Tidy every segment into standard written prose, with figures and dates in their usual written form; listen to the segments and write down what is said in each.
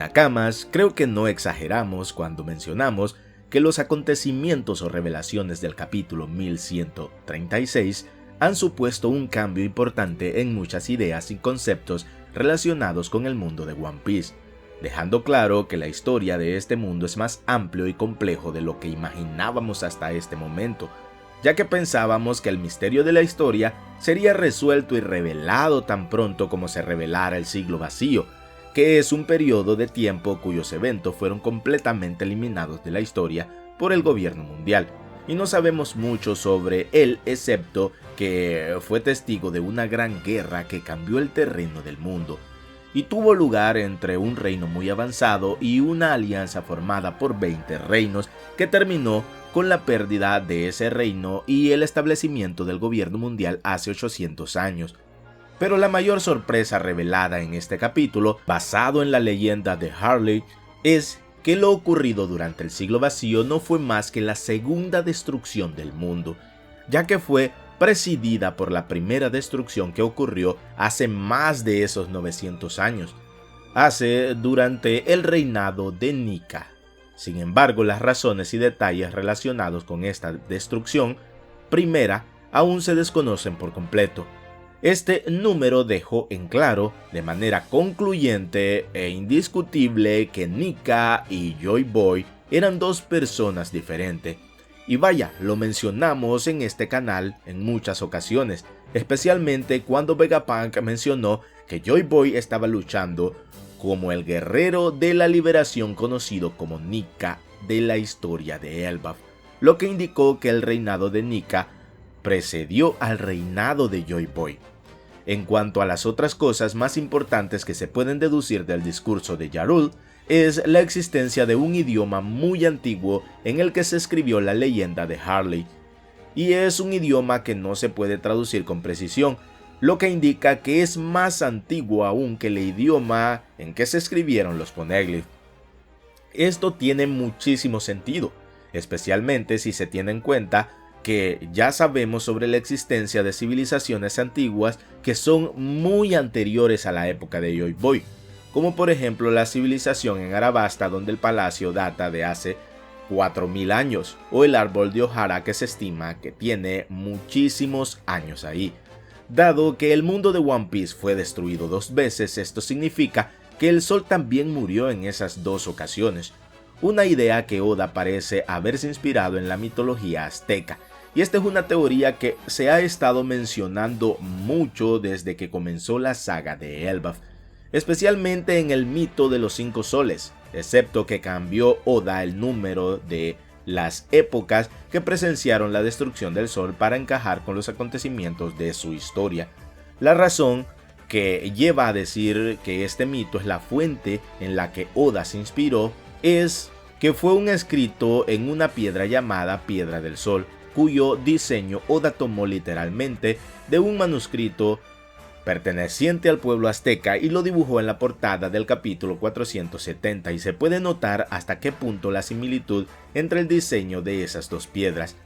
Nakamas, creo que no exageramos cuando mencionamos que los acontecimientos o revelaciones del capítulo 1136 han supuesto un cambio importante en muchas ideas y conceptos relacionados con el mundo de One Piece, dejando claro que la historia de este mundo es más amplio y complejo de lo que imaginábamos hasta este momento, ya que pensábamos que el misterio de la historia sería resuelto y revelado tan pronto como se revelara el siglo vacío, que es un periodo de tiempo cuyos eventos fueron completamente eliminados de la historia por el gobierno mundial, y no sabemos mucho sobre él excepto que fue testigo de una gran guerra que cambió el terreno del mundo, y tuvo lugar entre un reino muy avanzado y una alianza formada por 20 reinos que terminó con la pérdida de ese reino y el establecimiento del gobierno mundial hace 800 años. Pero la mayor sorpresa revelada en este capítulo, basado en la leyenda de Harley, es que lo ocurrido durante el siglo vacío no fue más que la segunda destrucción del mundo, ya que fue presidida por la primera destrucción que ocurrió hace más de esos 900 años, durante el reinado de Nika. Sin embargo, las razones y detalles relacionados con esta destrucción primera aún se desconocen por completo. Este número dejó en claro de manera concluyente e indiscutible que Nika y Joy Boy eran dos personas diferentes. Y vaya, lo mencionamos en este canal en muchas ocasiones, especialmente cuando Vegapunk mencionó que Joy Boy estaba luchando como el guerrero de la liberación conocido como Nika de la historia de Elbaf, lo que indicó que el reinado de Nika precedió al reinado de Joy Boy. En cuanto a las otras cosas más importantes que se pueden deducir del discurso de Yarul, es la existencia de un idioma muy antiguo en el que se escribió la leyenda de Harley, y es un idioma que no se puede traducir con precisión, lo que indica que es más antiguo aún que el idioma en que se escribieron los poneglyphs. Esto tiene muchísimo sentido, especialmente si se tiene en cuenta que ya sabemos sobre la existencia de civilizaciones antiguas que son muy anteriores a la época de Joy Boy, como por ejemplo la civilización en Arabasta, donde el palacio data de hace 4000 años, o el árbol de Ohara, que se estima que tiene muchísimos años ahí. Dado que el mundo de One Piece fue destruido 2 veces, esto significa que el sol también murió en esas 2 ocasiones, una idea que Oda parece haberse inspirado en la mitología azteca. Y esta es una teoría que se ha estado mencionando mucho desde que comenzó la saga de Elbaf, especialmente en el mito de los 5 soles, excepto que cambió Oda el número de las épocas que presenciaron la destrucción del sol para encajar con los acontecimientos de su historia. La razón que lleva a decir que este mito es la fuente en la que Oda se inspiró es que fue un escrito en una piedra llamada Piedra del Sol, cuyo diseño Oda tomó literalmente de un manuscrito perteneciente al pueblo azteca y lo dibujó en la portada del capítulo 470, y se puede notar hasta qué punto la similitud entre el diseño de esas 2 piedras.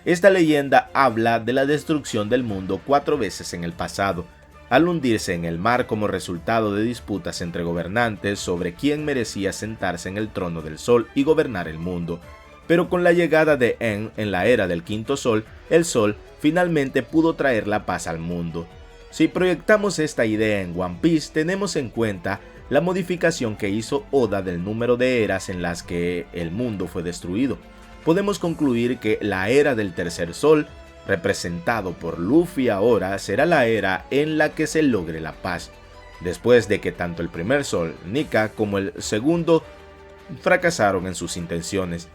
Esta leyenda habla de la destrucción del mundo 4 veces en el pasado, al hundirse en el mar como resultado de disputas entre gobernantes sobre quién merecía sentarse en el trono del sol y gobernar el mundo. Pero con la llegada de Aang en la era del quinto sol, el sol finalmente pudo traer la paz al mundo. Si proyectamos esta idea en One Piece, tenemos en cuenta la modificación que hizo Oda del número de eras en las que el mundo fue destruido. Podemos concluir que la era del tercer sol, representado por Luffy ahora, será la era en la que se logre la paz, después de que tanto el primer sol, Nika, como el segundo fracasaron en sus intenciones.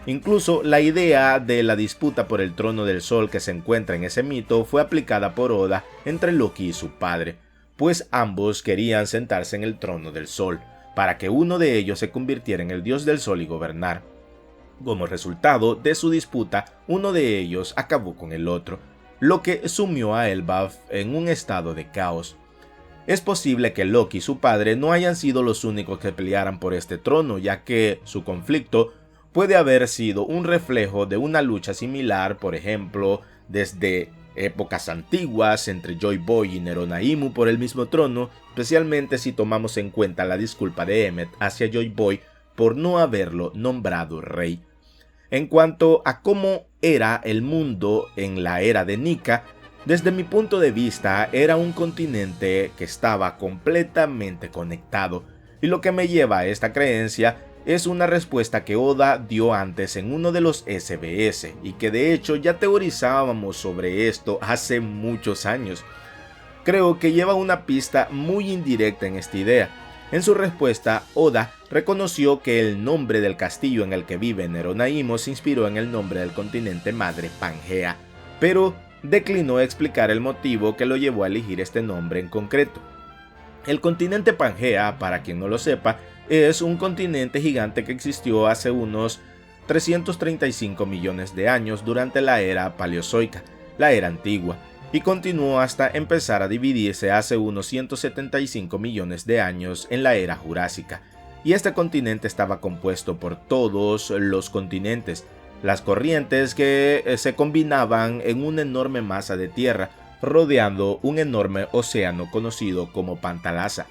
Incluso la idea de la disputa por el trono del sol que se encuentra en ese mito fue aplicada por Oda entre Loki y su padre, pues ambos querían sentarse en el trono del sol, para que uno de ellos se convirtiera en el dios del sol y gobernar. Como resultado de su disputa, uno de ellos acabó con el otro, lo que sumió a Elbaf en un estado de caos. Es posible que Loki y su padre no hayan sido los únicos que pelearan por este trono, ya que su conflicto puede haber sido un reflejo de una lucha similar, por ejemplo, desde épocas antiguas entre Joy Boy y Neronaimu por el mismo trono, especialmente si tomamos en cuenta la disculpa de Emmet hacia Joy Boy por no haberlo nombrado rey. En cuanto a cómo era el mundo en la era de Nika, desde mi punto de vista era un continente que estaba completamente conectado, y lo que me lleva a esta creencia es una respuesta que Oda dio antes en uno de los SBS, y que de hecho ya teorizábamos sobre esto hace muchos años. Creo que lleva una pista muy indirecta en esta idea. En su respuesta, Oda reconoció que el nombre del castillo en el que vive Neronaimu se inspiró en el nombre del continente madre Pangea, pero declinó explicar el motivo que lo llevó a elegir este nombre en concreto. El continente Pangea, para quien no lo sepa, es un continente gigante que existió hace unos 335 millones de años durante la era paleozoica, la era antigua, y continuó hasta empezar a dividirse hace unos 175 millones de años en la era jurásica. Y este continente estaba compuesto por todos los continentes, las corrientes que se combinaban en una enorme masa de tierra, rodeando un enorme océano conocido como Pantalasa.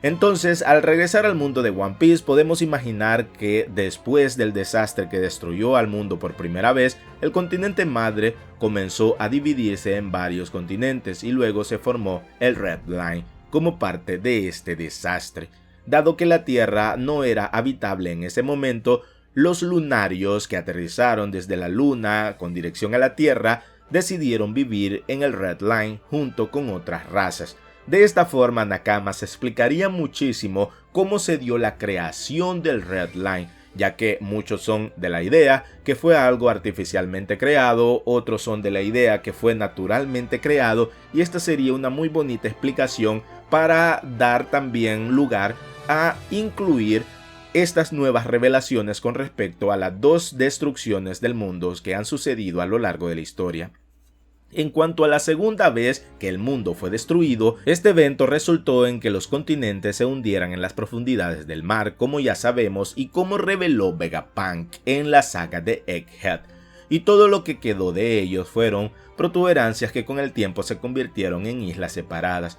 Entonces, al regresar al mundo de One Piece, podemos imaginar que después del desastre que destruyó al mundo por primera vez, el continente madre comenzó a dividirse en varios continentes y luego se formó el Red Line como parte de este desastre. Dado que la Tierra no era habitable en ese momento, los lunarios que aterrizaron desde la Luna con dirección a la Tierra decidieron vivir en el Red Line junto con otras razas. De esta forma, Nakama se explicaría muchísimo cómo se dio la creación del Red Line, ya que muchos son de la idea que fue algo artificialmente creado, otros son de la idea que fue naturalmente creado, y esta sería una muy bonita explicación para dar también lugar a incluir estas nuevas revelaciones con respecto a las dos destrucciones del mundo que han sucedido a lo largo de la historia. En cuanto a la segunda vez que el mundo fue destruido, este evento resultó en que los continentes se hundieran en las profundidades del mar, como ya sabemos y como reveló Vegapunk en la saga de Egghead, y todo lo que quedó de ellos fueron protuberancias que con el tiempo se convirtieron en islas separadas.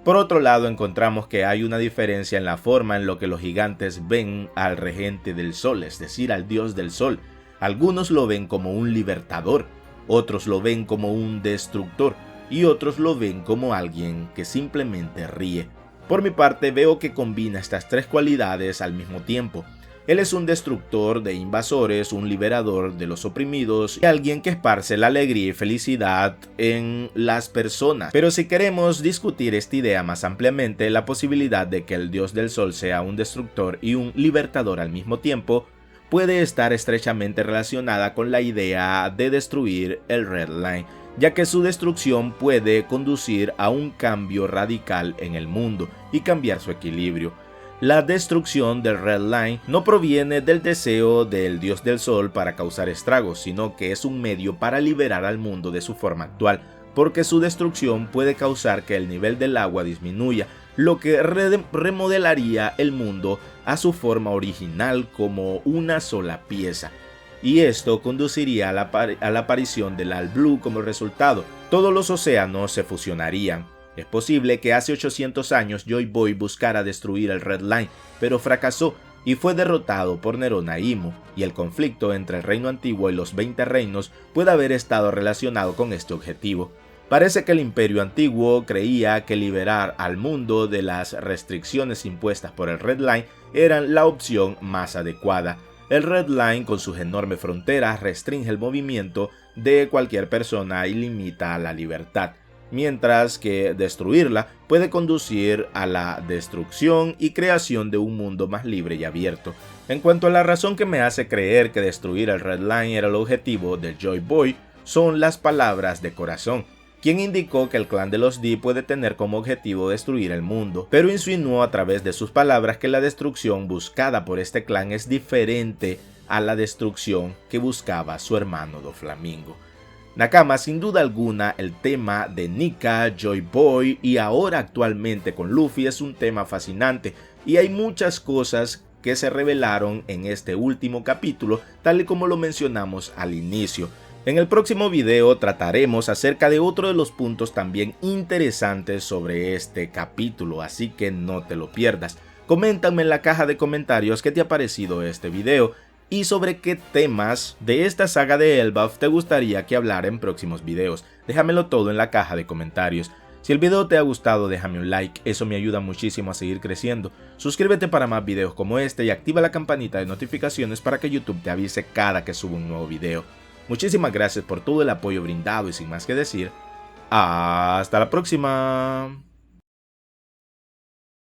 Por otro lado, encontramos que hay una diferencia en la forma en la que los gigantes ven al regente del sol, es decir, al dios del sol. Algunos lo ven como un libertador, otros lo ven como un destructor y otros lo ven como alguien que simplemente ríe. Por mi parte, veo que combina estas tres cualidades al mismo tiempo. Él es un destructor de invasores, un liberador de los oprimidos y alguien que esparce la alegría y felicidad en las personas. Pero si queremos discutir esta idea más ampliamente, la posibilidad de que el dios del sol sea un destructor y un libertador al mismo tiempo puede estar estrechamente relacionada con la idea de destruir el Red Line, ya que su destrucción puede conducir a un cambio radical en el mundo y cambiar su equilibrio. La destrucción del Red Line no proviene del deseo del dios del sol para causar estragos, sino que es un medio para liberar al mundo de su forma actual, porque su destrucción puede causar que el nivel del agua disminuya, lo que remodelaría el mundo a su forma original como una sola pieza. Y esto conduciría a la aparición del All Blue como resultado. Todos los océanos se fusionarían. Es posible que hace 800 años Joy Boy buscara destruir el Red Line, pero fracasó y fue derrotado por Neronaimu, y el conflicto entre el reino antiguo y los 20 reinos puede haber estado relacionado con este objetivo. Parece que el Imperio Antiguo creía que liberar al mundo de las restricciones impuestas por el Red Line era la opción más adecuada. El Red Line, con sus enormes fronteras, restringe el movimiento de cualquier persona y limita la libertad, mientras que destruirla puede conducir a la destrucción y creación de un mundo más libre y abierto. En cuanto a la razón que me hace creer que destruir el Red Line era el objetivo de Joy Boy, son las palabras de Corazón, quien indicó que el clan de los D puede tener como objetivo destruir el mundo, pero insinuó a través de sus palabras que la destrucción buscada por este clan es diferente a la destrucción que buscaba su hermano Doflamingo. Nakama, sin duda alguna, el tema de Nika, Joy Boy y ahora actualmente con Luffy es un tema fascinante, y hay muchas cosas que se revelaron en este último capítulo, tal y como lo mencionamos al inicio. En el próximo video trataremos acerca de otro de los puntos también interesantes sobre este capítulo, así que no te lo pierdas. Coméntame en la caja de comentarios qué te ha parecido este video y sobre qué temas de esta saga de Elbaf te gustaría que hablara en próximos videos. Déjamelo todo en la caja de comentarios. Si el video te ha gustado, déjame un like, eso me ayuda muchísimo a seguir creciendo. Suscríbete para más videos como este y activa la campanita de notificaciones para que YouTube te avise cada que suba un nuevo video. Muchísimas gracias por todo el apoyo brindado y sin más que decir, hasta la próxima.